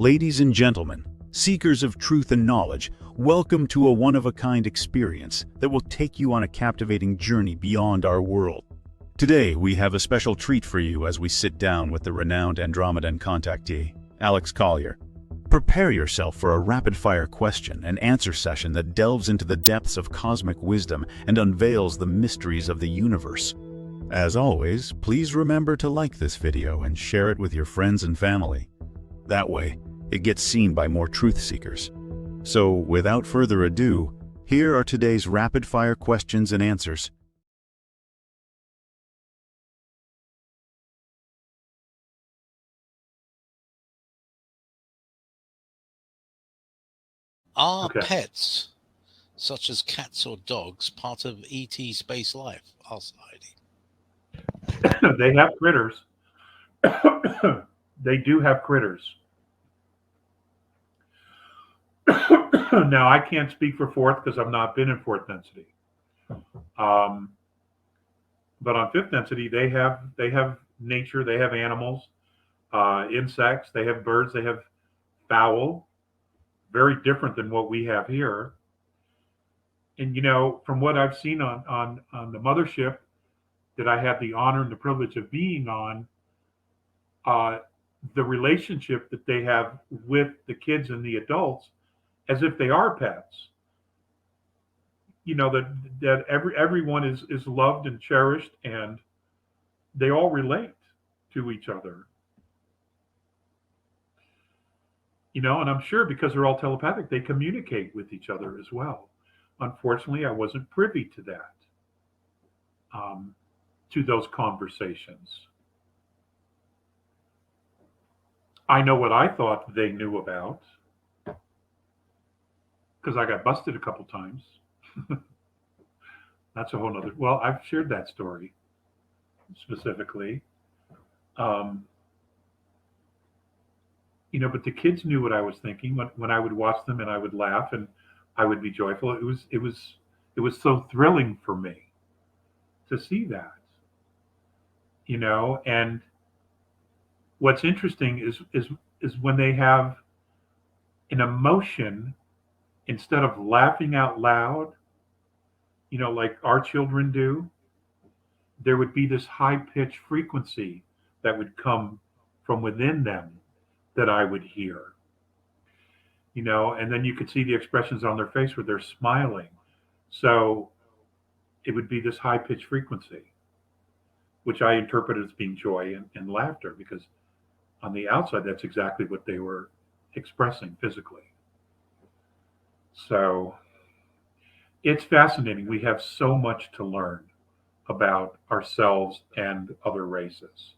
Ladies and gentlemen, seekers of truth and knowledge, welcome to a one-of-a-kind experience that will take you on a captivating journey beyond our world. Today, we have a special treat for you as we sit down with the renowned Andromedan Contactee Alex Collier. Prepare yourself for a rapid-fire question and answer session that delves into the depths of cosmic wisdom and unveils the mysteries of the universe. As always, please remember to like this video and share it with your friends and family. That way, it gets seen by more truth seekers. So, without further ado, here are today's rapid-fire questions and answers. Are Okay. pets, such as cats or dogs, part of ET space life? Asked Heidi. They have critters. They do have critters. Now, I can't speak for fourth because I've not been in fourth density. Um, but on fifth density, they have nature. They have animals, insects. They have birds. They have fowl. Very different than what we have here. And from what I've seen on the mothership that I had the honor and the privilege of being on, uh, the relationship that they have with the kids and the adults, as if they are pets. That everyone is loved and cherished, and they all relate to each other. And I'm sure because they're all telepathic, they communicate with each other as well. Unfortunately, I wasn't privy to that, um, to those conversations. I know what I thought they knew about because I got busted a couple times. That's a whole nother. Well, I've shared that story specifically. Um, but the kids knew what I was thinking when I would watch them, and I would laugh and I would be joyful. It was so thrilling for me to see that. And what's interesting is when they have an emotion, instead of laughing out loud, like our children do, there would be this high pitched frequency that would come from within them that I would hear, and then you could see the expressions on their face where they're smiling. So it would be this high pitched frequency, which I interpreted as being joy and laughter, because on the outside, that's exactly what they were expressing physically. So it's fascinating. We have so much to learn about ourselves and other races.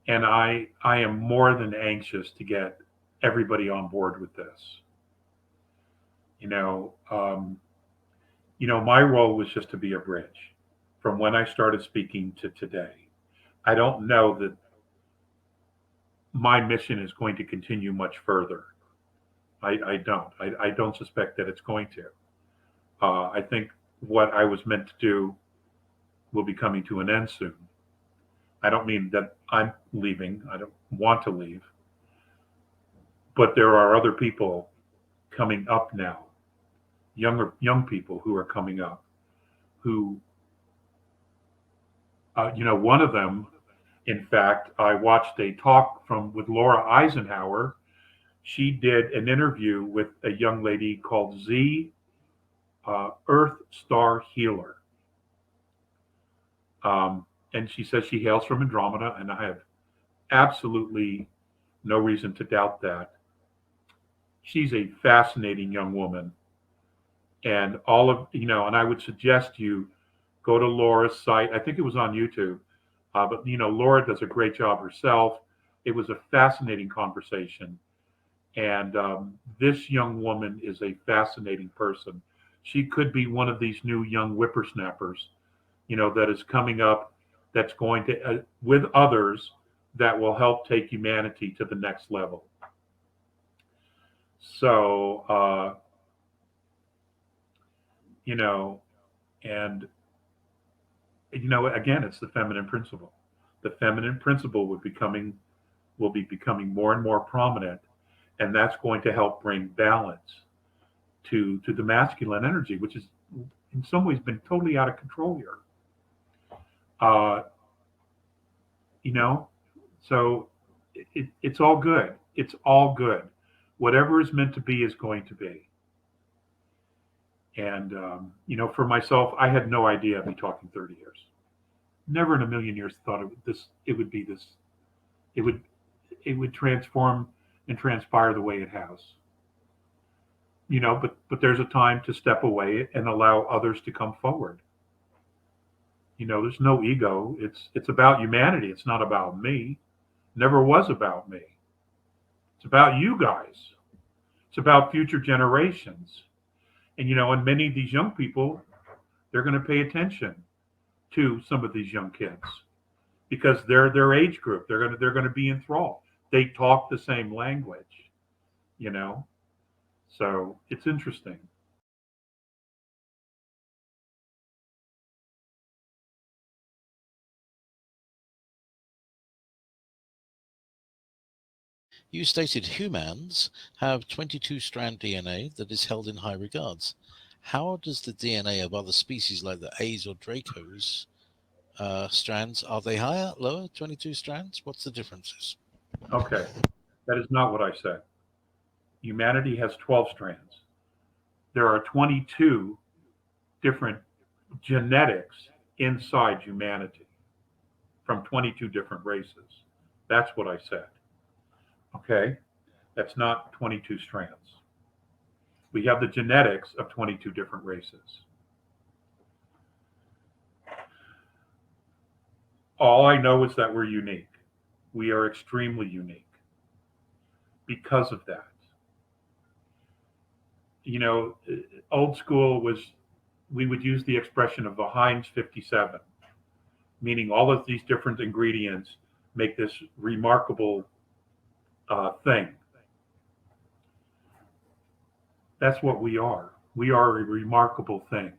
And I am more than anxious to get everybody on board with this. You know, um, my role was just to be a bridge from when I started speaking to today. I don't know that my mission is going to continue much further. I don't. I don't suspect that it's going to. I think what I was meant to do will be coming to an end soon. I don't mean that I'm leaving. I don't want to leave. But there are other people coming up now, young people who are coming up, who, one of them, in fact, I watched a talk from with Laura Eisenhower. She did an interview with a young lady called Z, Earth Star Healer. And she says she hails from Andromeda, and I have absolutely no reason to doubt that. She's a fascinating young woman, and and I would suggest you go to Laura's site. I think it was on YouTube, but Laura does a great job herself. It was a fascinating conversation, and this young woman is a fascinating person. She could be one of these new young whippersnappers, that is coming up, that's going to, with others, that will help take humanity to the next level. So, you know, and, again, it's the feminine principle. The feminine principle would be coming will be becoming more and more prominent, and that's going to help bring balance to the masculine energy, which is in some ways been totally out of control here. Uh, you know, so it's all good. It's all good. Whatever is meant to be is going to be. And for myself, I had no idea I'd be talking 30 years. Never in a million years thought it would be this. It would transform and transpire the way it has. But there's a time to step away and allow others to come forward. There's no ego. It's about humanity. It's not about me. Never was about me. It's about you guys. It's about future generations. And many of these young people, they're going to pay attention to some of these young kids because they're their age group. They're going to be enthralled. They talk the same language, So it's interesting. You stated humans have 22-strand DNA that is held in high regards. How does the DNA of other species like the A's or Dracos strands, are they higher, lower, 22 strands? What's the differences? Okay, that is not what I said. Humanity has 12 strands. There are 22 different genetics inside humanity from 22 different races. That's what I said. Okay? That's not 22 strands. We have the genetics of 22 different races. All I know is that we're unique. We are extremely unique because of that. Old school was, we would use the expression of the Heinz 57, meaning all of these different ingredients make this remarkable thing. That's what we are. We are a remarkable thing.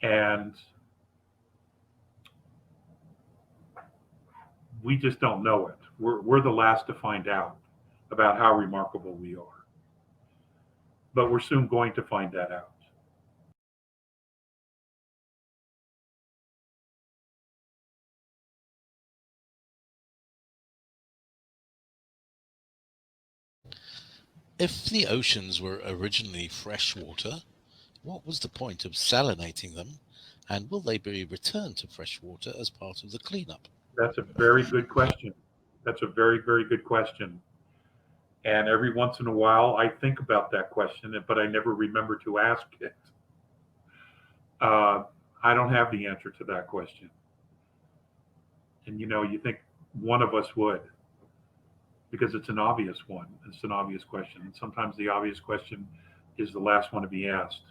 And we just don't know it. We're the last to find out about how remarkable we are. But we're soon going to find that out. If the oceans were originally fresh water, what was the point of salinating them, and will they be returned to fresh water as part of the cleanup? That's a very good question. That's a very, very good question. And every once in a while, I think about that question, but I never remember to ask it. I don't have the answer to that question. And you think one of us would, because it's an obvious one. It's an obvious question. And sometimes the obvious question is the last one to be asked.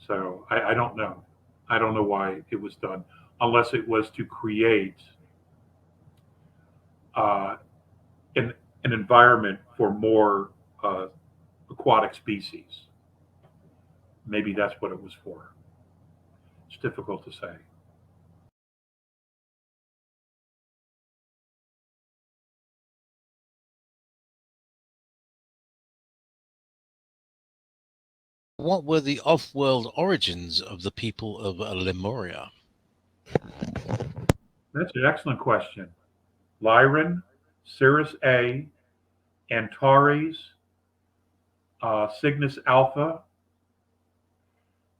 So I don't know. I don't know why it was done, unless it was to create uh, an environment for more aquatic species. Maybe that's what it was for. It's difficult to say. What were the off-world origins of the people of Lemuria? That's an excellent question. Lyran, Cirrus A, Antares, Cygnus Alpha,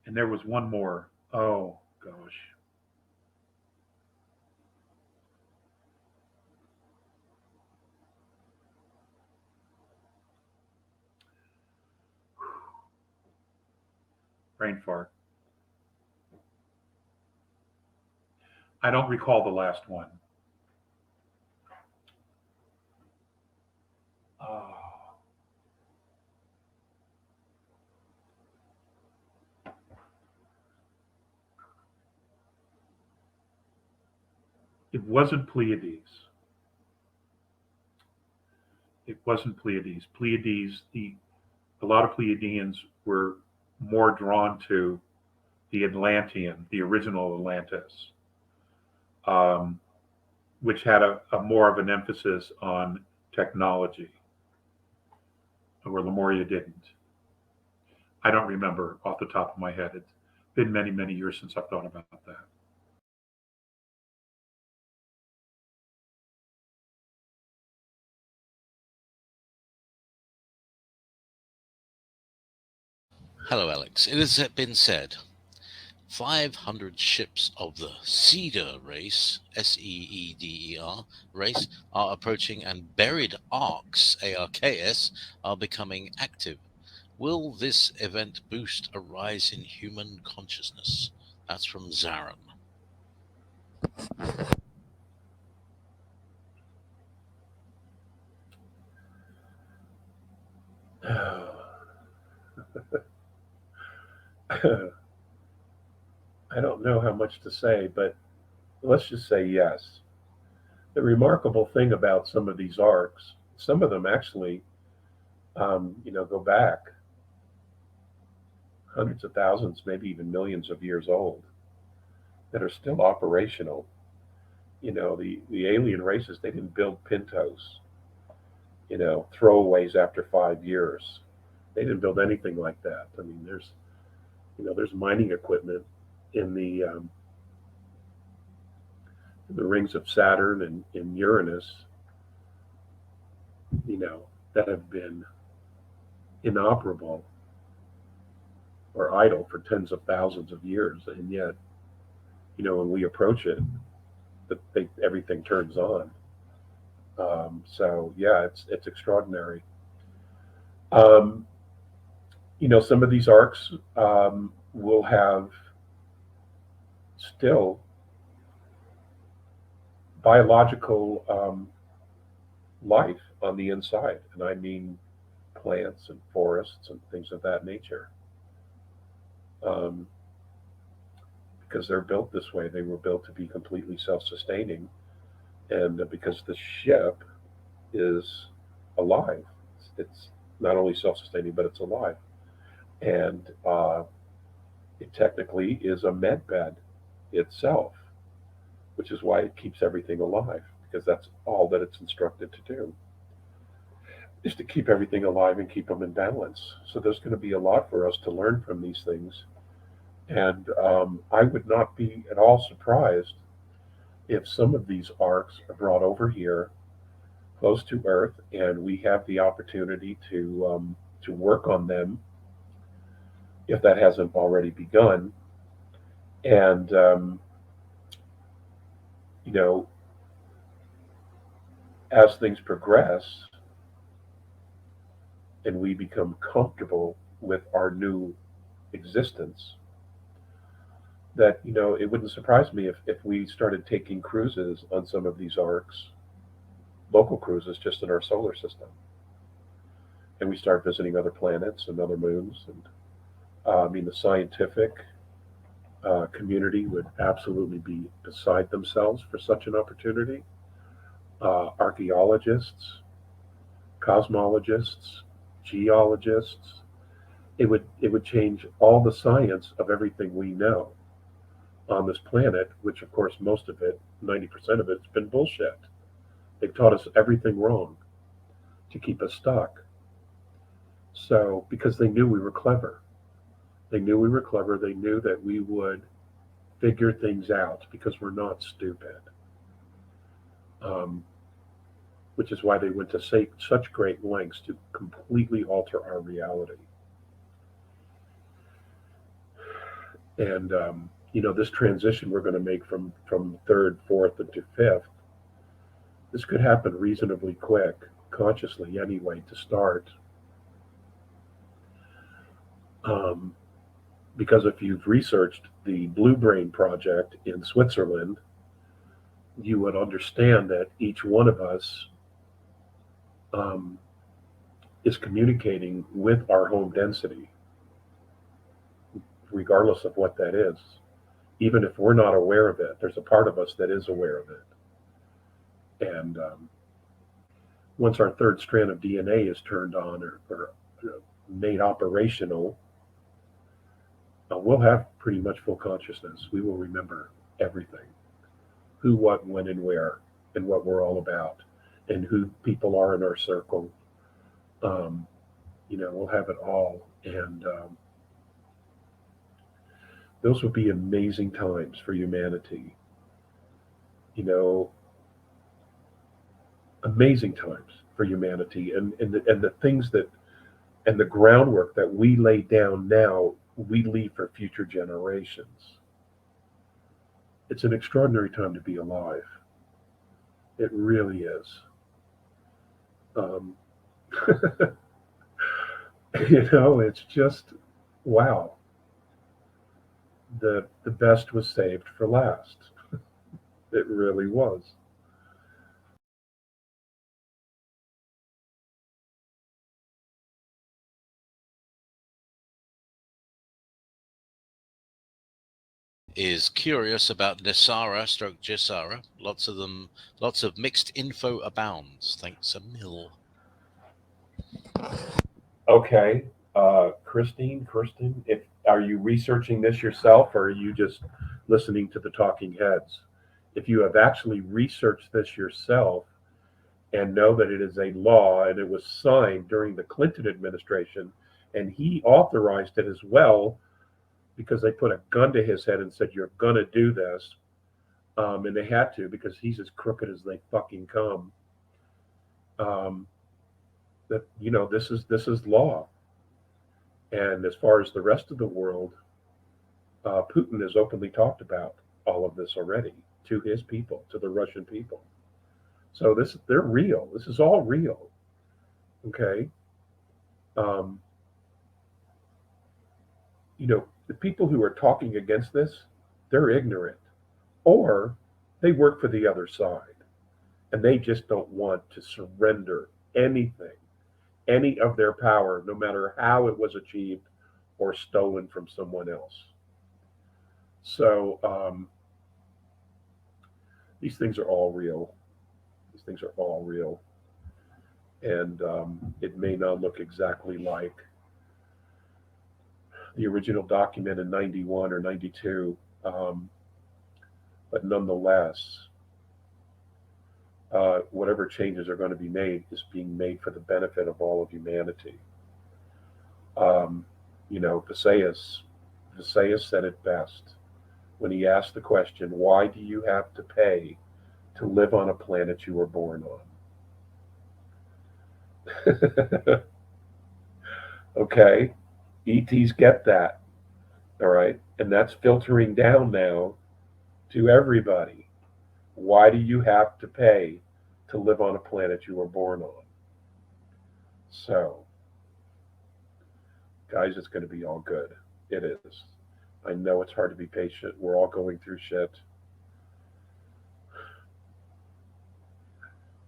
and there was one more. Oh, gosh. Brain fart. I don't recall the last one. Oh. It wasn't Pleiades. It wasn't Pleiades. Pleiades, a lot of Pleiadians were more drawn to the Atlantean, the original Atlantis. Um, which had a more of an emphasis on technology, where Lemuria didn't. I don't remember off the top of my head. It's been many, many years since I've thought about that. Hello, Alex. It has been said 500 ships of the Cedar race, Seeder race, are approaching, and buried Arks, Arks, are becoming active. Will this event boost a rise in human consciousness? That's from Zaran. I don't know how much to say, but let's just say yes. The remarkable thing about some of these arcs, some of them actually, go back hundreds of thousands, maybe even millions of years old, that are still operational. The alien races, they didn't build Pintos, throwaways after 5 years. They didn't build anything like that. I mean, there's mining equipment in the rings of Saturn and in Uranus, that have been inoperable or idle for tens of thousands of years, and yet, when we approach it, everything turns on. So yeah, it's extraordinary. Um, some of these arcs will have still biological life on the inside, and I mean plants and forests and things of that nature. Um, because they're built this way, they were built to be completely self-sustaining, and because the ship is alive, it's not only self-sustaining, but it's alive, and it technically is a med bed itself, which is why it keeps everything alive, because that's all that it's instructed to do, is to keep everything alive and keep them in balance. So there's going to be a lot for us to learn from these things. And I would not be at all surprised if some of these arcs are brought over here close to Earth, and we have the opportunity to work on them, if that hasn't already begun. And you know, as things progress and we become comfortable with our new existence, that it wouldn't surprise me if we started taking cruises on some of these arcs, local cruises just in our solar system, and we start visiting other planets and other moons. And I mean, the scientific community would absolutely be beside themselves for such an opportunity. Archaeologists, cosmologists, geologists. It would change all the science of everything we know on this planet, which of course most of it, 90% of it's been bullshit. They've taught us everything wrong to keep us stuck. So because they knew we were clever. They knew we were clever. They knew that we would figure things out because we're not stupid. Um, which is why they went to say such great lengths to completely alter our reality. And this transition we're going to make from third, fourth, into fifth, this could happen reasonably quick, consciously anyway, to start. Um, because if you've researched the Blue Brain Project in Switzerland, you would understand that each one of us um, is communicating with our home density, regardless of what that is. Even if we're not aware of it, there's a part of us that is aware of it. And once our third strand of DNA is turned on or made operational, we'll have pretty much full consciousness. We will remember everything: who, what, when, and where. and what we're all about and who people are in our circle. Um, we'll have it all. And those would be amazing times for humanity. You know, amazing times for humanity. And the things that, and the groundwork that we lay down now, we leave for future generations. It's an extraordinary time to be alive. It really is. Um, it's just wow. The best was saved for last. It really was. Is curious about NESARA stroke GESARA. Lots of them, lots of mixed info abounds. Thanks a mill. Okay, Kristen, if are you researching this yourself, or are you just listening to the talking heads? If you have actually researched this yourself and know that it is a law and it was signed during the Clinton administration, and he authorized it as well because they put a gun to his head and said, "You're gonna do this," and they had to because he's as crooked as they fucking come. Um, that this is law. And as far as the rest of the world, Putin has openly talked about all of this already to his people, to the Russian people. So they're real. This is all real. Okay. Um, the people who are talking against this, they're ignorant, or they work for the other side, and they just don't want to surrender anything, any of their power, no matter how it was achieved or stolen from someone else. So these things are all real. These things are all real. And it may not look exactly like the original document in 91 or 92, but nonetheless, whatever changes are going to be made is being made for the benefit of all of humanity. Um, Visayas said it best when he asked the question, why do you have to pay to live on a planet you were born on? Okay, ETs get that. All right. And that's filtering down now to everybody. Why do you have to pay to live on a planet you were born on? So, guys, it's going to be all good. It is. I know it's hard to be patient. We're all going through shit.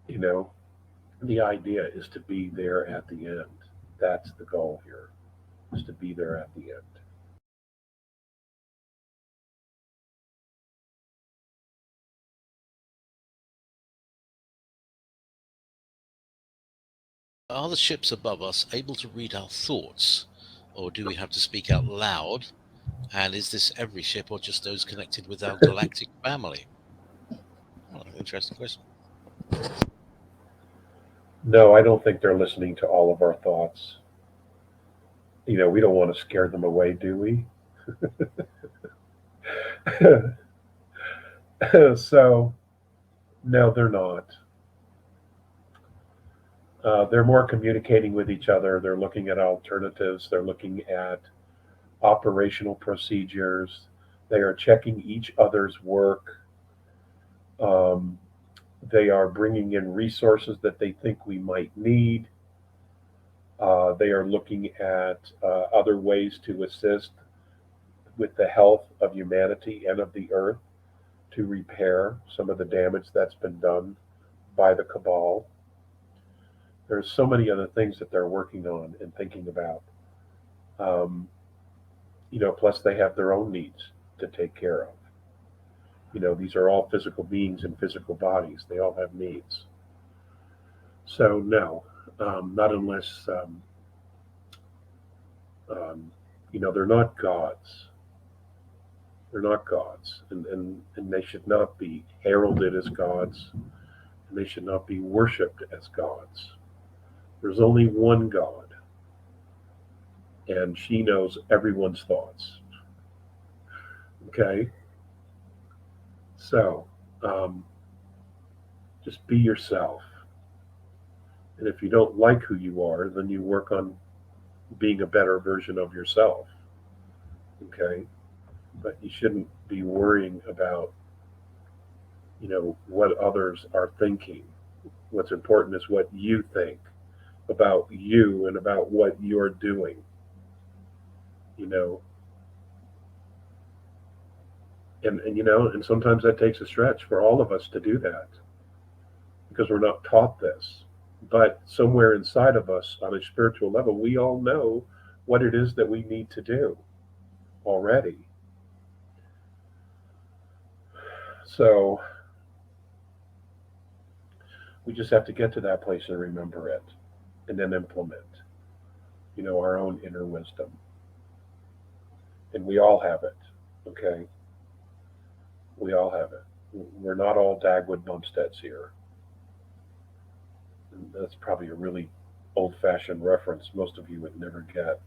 You know, the idea is to be there at the end. That's the goal here, is to be there at the end. Are the ships above us able to read our thoughts, or do we have to speak out loud? And is this every ship, or just those connected with our galactic family? Oh, interesting question. No, I don't think they're listening to all of our thoughts. We don't want to scare them away, do we? So, no, they're not. They're more communicating with each other. They're looking at alternatives. They're looking at operational procedures. They are checking each other's work. Um, they are bringing in resources that they think we might need. They are looking at other ways to assist with the health of humanity and of the earth to repair some of the damage that's been done by the cabal. There's so many other things that they're working on and thinking about. Um, plus they have their own needs to take care of. These are all physical beings in physical bodies. They all have needs. So no, not unless they're not gods. They're not gods, and they should not be heralded as gods. and they should not be worshipped as gods. There's only one God, and she knows everyone's thoughts. Okay? So, just be yourself. And if you don't like who you are, then you work on being a better version of yourself. Okay? But you shouldn't be worrying about, what others are thinking. What's important is what you think about you and about what you're doing. And sometimes that takes a stretch for all of us to do that because we're not taught this. But somewhere inside of us, on a spiritual level, we all know what it is that we need to do already. So we just have to get to that place and remember it, and then implement, our own inner wisdom. And we all have it, okay? We all have it. We're not all Dagwood Bumsteads here. And that's probably a really old-fashioned reference most of you would never get.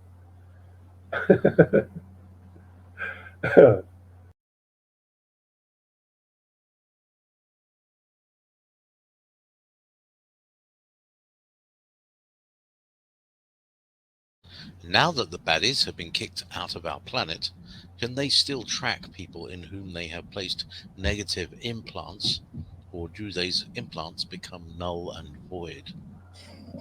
Now that the baddies have been kicked out of our planet, can they still track people in whom they have placed negative implants, or do these implants become null and void?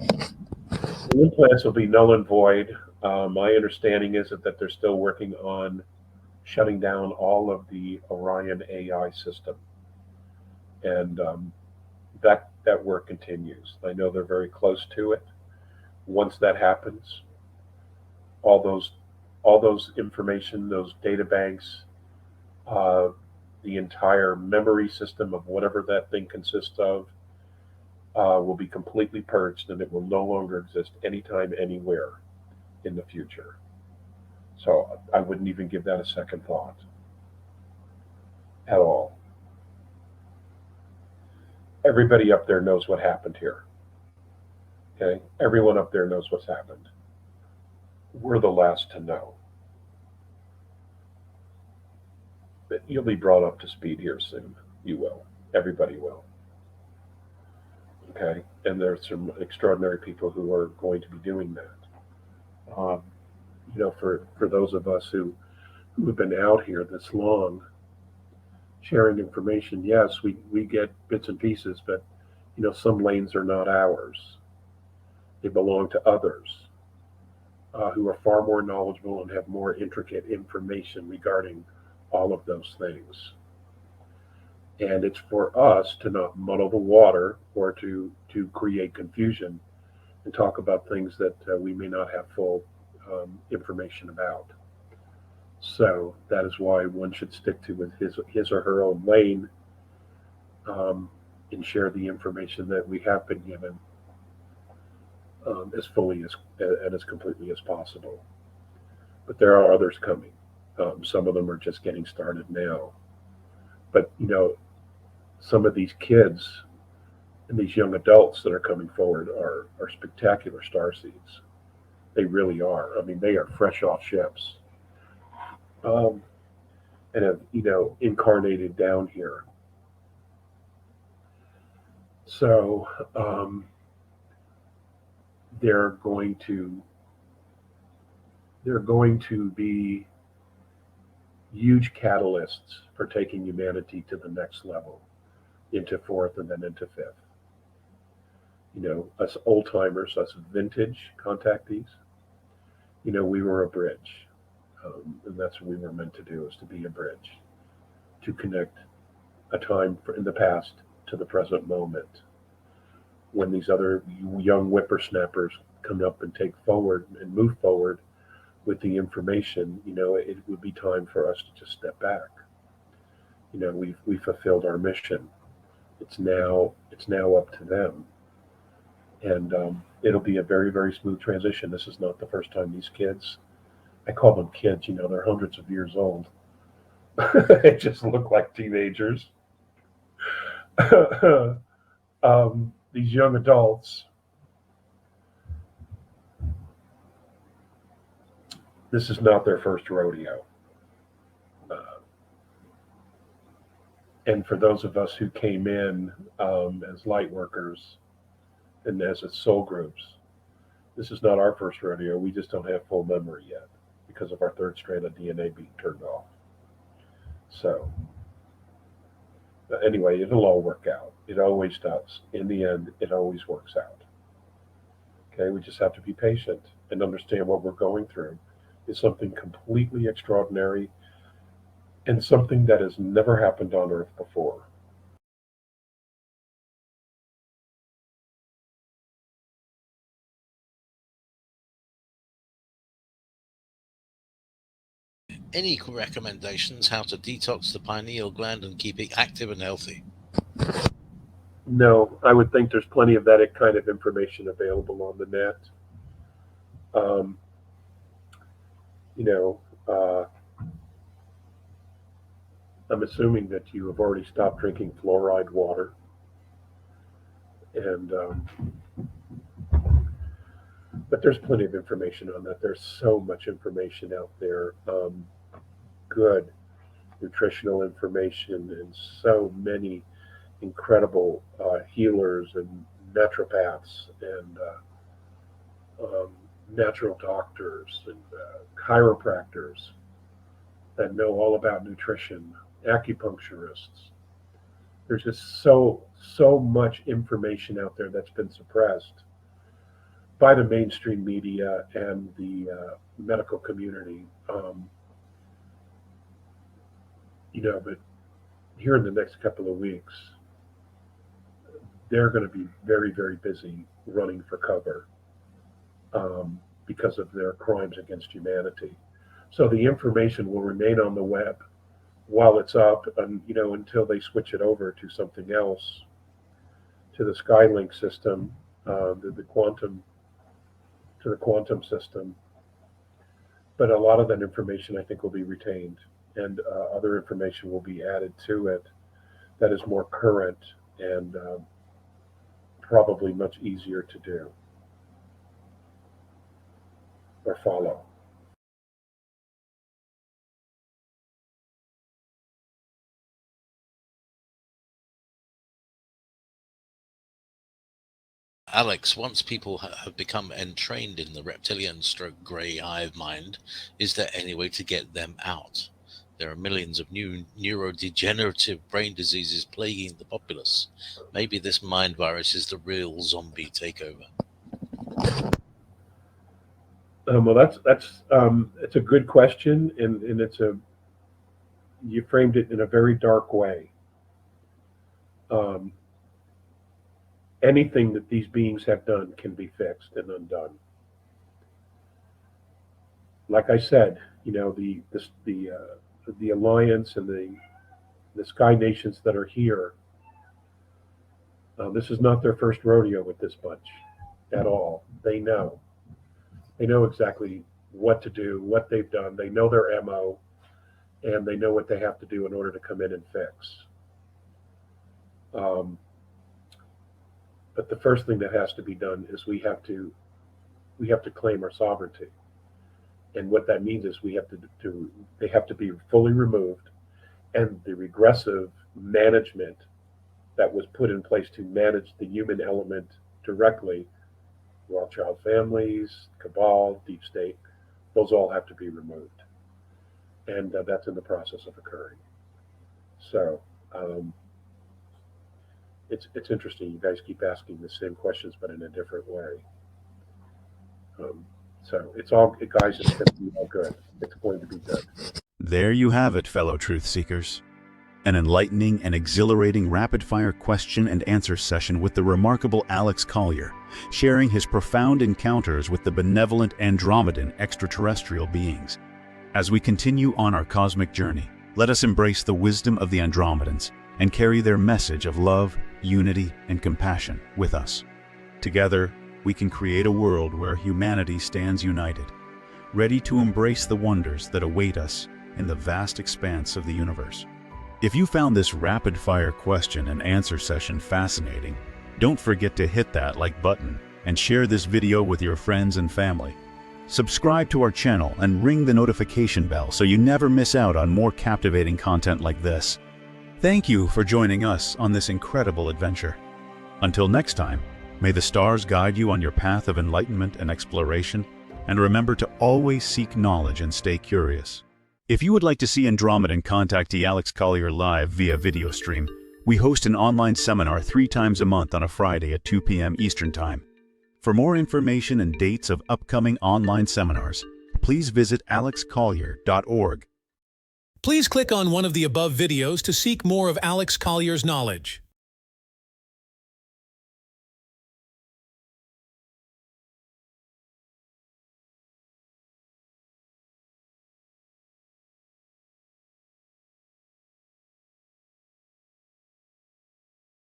The implants will be null and void. My understanding is that they're still working on shutting down all of the Orion AI system, and that work continues. I know they're very close to it. Once that happens, all those information, those data banks, the entire memory system of whatever that thing consists of, will be completely purged, and it will no longer exist anytime, anywhere in the future. So I wouldn't even give that a second thought at all. Everybody up there knows what happened here. Okay? Everyone up there knows what's happened. We're the last to know. But you'll be brought up to speed here soon. You will. Everybody will. Okay? And there's some extraordinary people who are going to be doing that. For those of us who have been out here this long, sharing information, yes, we get bits and pieces, but some lanes are not ours. They belong to others who are far more knowledgeable and have more intricate information regarding all of those things. And it's for us to not muddle the water or to create confusion and talk about things that we may not have full information about. So that is why one should stick to his or her own lane, and share the information that we have been given as fully and as completely as possible. But there are others coming. Some of them are just getting started now. But some of these kids and these young adults that are coming forward are spectacular starseeds. They really are. I mean, they are fresh off ships, and have incarnated down here. So they're going to be huge catalysts for taking humanity to the next level, into fourth and then into fifth. Us old timers, us vintage contactees, we were a bridge. And that's what we were meant to do, is to be a bridge, to connect a time in the past to the present moment. When these other young whippersnappers come up and take forward and move forward with the information, it would be time for us to just step back. We've fulfilled our mission. It's now up to them. And it'll be a very, very smooth transition. This is not the first time these kids, I call them kids, they're hundreds of years old. They just look like teenagers. these young adults, this is not their first rodeo. And for those of us who came in as light workers and as soul groups, this is not our first rodeo. We just don't have full memory yet because of our third strand of DNA being turned off. So anyway, it'll all work out. It always does. In the end, it always works out. Okay, we just have to be patient and understand what we're going through is something completely extraordinary and something that has never happened on Earth before. Any recommendations how to detox the pineal gland and keep it active and healthy? No, I would think there's plenty of that kind of information available on the net. I'm assuming that you have already stopped drinking fluoride water. And but there's plenty of information on that. There's so much information out there. Good nutritional information and so many incredible healers and naturopaths and natural doctors and chiropractors that know all about nutrition, acupuncturists. There's just so much information out there that's been suppressed by the mainstream media and the medical community. But here in the next couple of weeks, they're going to be very, very busy running for cover because of their crimes against humanity. So the information will remain on the web while it's up, and until they switch it over to something else, to the Skylink system, the quantum system. But a lot of that information, I think, will be retained, and other information will be added to it that is more current and probably much easier to do or follow. Alex, once people have become entrained in the reptilian stroke grey hive mind, is there any way to get them out? There are millions of new neurodegenerative brain diseases plaguing the populace. Maybe this mind virus is the real zombie takeover. Well, it's a good question, and you framed it in a very dark way. Anything that these beings have done can be fixed and undone. Like I said, the alliance and the sky nations that are here. This is not their first rodeo with this bunch at all. They know exactly what to do, what they've done. They know their MO, and they know what they have to do in order to come in and fix. But the first thing that has to be done is we have to claim our sovereignty. And what that means is they have to be fully removed, and the regressive management that was put in place to manage the human element directly, Rothschild families, cabal, deep state, those all have to be removed. And that's in the process of occurring. So it's interesting. You guys keep asking the same questions, but in a different way. So it's all, guys, it's going to be all good. It's going to be good. There you have it, fellow truth seekers. An enlightening and exhilarating rapid-fire question and answer session with the remarkable Alex Collier, sharing his profound encounters with the benevolent Andromedan extraterrestrial beings. As we continue on our cosmic journey, let us embrace the wisdom of the Andromedans and carry their message of love, unity, and compassion with us. Together, we can create a world where humanity stands united, ready to embrace the wonders that await us in the vast expanse of the universe. If you found this rapid-fire question and answer session fascinating, Don't forget to hit that like button and share this video with your friends and family. Subscribe to our channel and ring the notification bell so you never miss out on more captivating content like this. Thank you for joining us on this incredible adventure. Until next time, may the stars guide you on your path of enlightenment and exploration, and remember to always seek knowledge and stay curious. If you would like to see Andromedan Contactee Alex Collier live via video stream, we host an online seminar 3 times a month on a Friday at 2 p.m. Eastern Time. For more information and dates of upcoming online seminars, please visit alexcollier.org. Please click on one of the above videos to seek more of Alex Collier's knowledge.